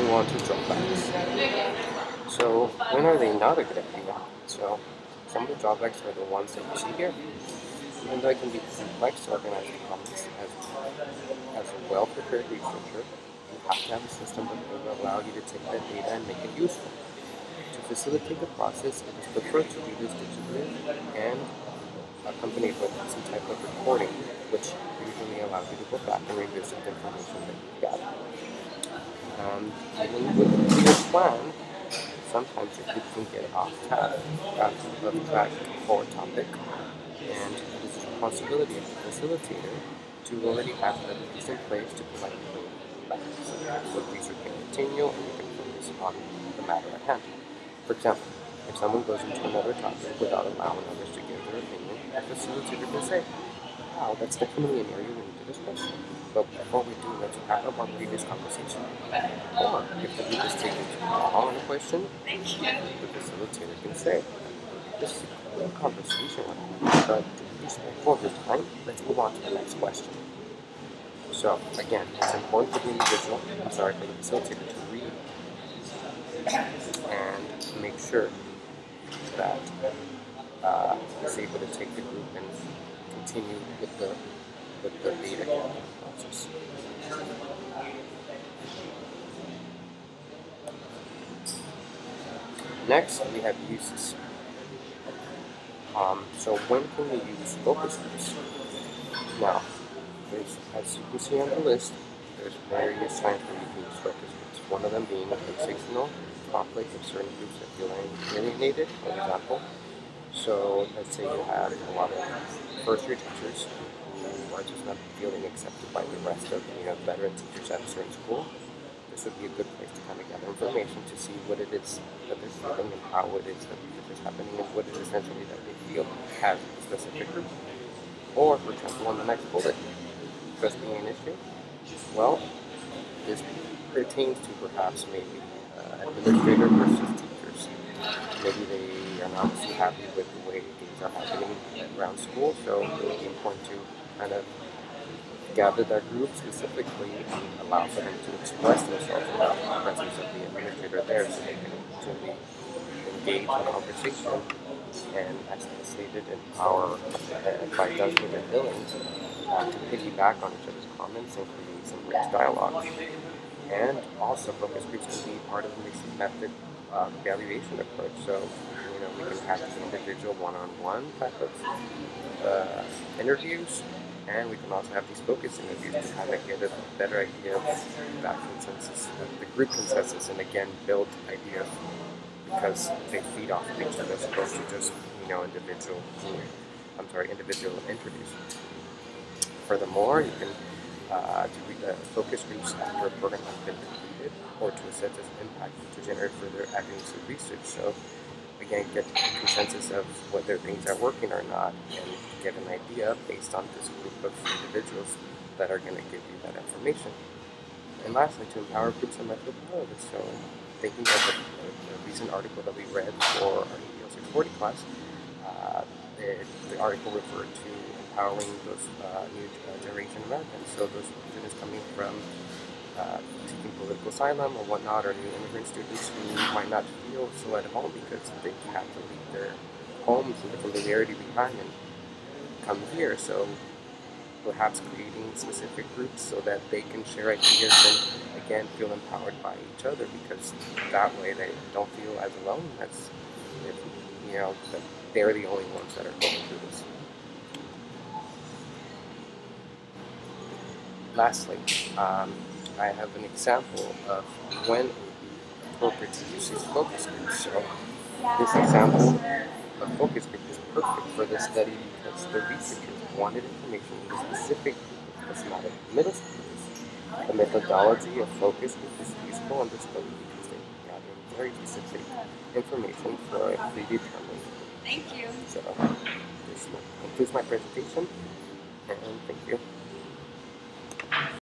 move on to drawbacks. So when are they not a good idea? So some of the drawbacks are the ones that you see here. Even though it can be complex to organize the comments as a well-prepared researcher, you have to have a system that will allow you to take that data and make it useful. To facilitate the process, it is preferred to do this digitally and accompanied with some type of recording, which usually allows you to go back and revisit the information that you've gathered. Even with a clear plan, sometimes your group can get off track for a topic, and it is the responsibility of the facilitator to already have strategies in place to politely bring it back. So the research can continue and you can focus on the matter at hand. For example, if someone goes into another topic without allowing others to give their opinion, the facilitator can say, wow, that's definitely an area we need to discuss. But before we do, let's wrap up our previous conversation. Or if the group is taking too long on a question, the facilitator can say, this is a great conversation, but to be respectful of your time, let's move on to the next question. So again, it's important for the facilitator to read and make sure that is able to take the group and continue with the data gathering process. Next, we have uses. So when can we use focus groups? Now, as you can see on the list, there's various times where you can use focus groups. One of them being a signal conflict of certain groups that feel alienated, for example. So let's say you have a lot of first-year teachers who are just not feeling accepted by the rest of veteran teachers at a certain school. This would be a good place to kind of gather information to see what it is that they're feeling and how it is that research is happening and what it is essentially that they feel has a specific group. Or, for example, on the next bullet, trust being an issue. Well, this pertains to perhaps maybe administrator versus teachers. Maybe they are not too happy with the way things are happening around school, so it would be important to kind of gather that group specifically and allow for them to express themselves without the presence of the administrator there so they can actually engage in conversation and, as stated, empower by Dustin and Billings to piggyback on each other's comments and create some rich dialogue. And also, focus groups can be part of the mixed method evaluation approach. So, we can have these individual one-on-one type of interviews, and we can also have these focus interviews to kind of get a better idea of that consensus, the group consensus, and again, build ideas because they feed off of each other as opposed to just, individual interviews. Furthermore, you can do focus groups after a program has been completed or to assess its impact to generate further avenues of research. So, again, get a consensus of whether things are working or not and get an idea based on this group of individuals that are going to give you that information. And lastly, to empower groups and methodologies. So, thinking of the recent article that we read for our EDL 640 class, the article referred to empowering those new generation Americans. So those students coming from seeking political asylum or whatnot, or new immigrant students who might not feel so at home because they have to leave their homes and the familiarity behind and come here. So perhaps creating specific groups so that they can share ideas and again feel empowered by each other, because that way they don't feel as alone as if that they're the only ones that are going through this. Lastly, I have an example of when it would be appropriate to use these focus groups. So this example of focus group is perfect for this study because the researchers wanted information in a specific group of cosmetic middle schoolers. The methodology of focus group is useful in this study because they are gathering very specific information for a predetermined group. Thank you. So this concludes my presentation, and thank you.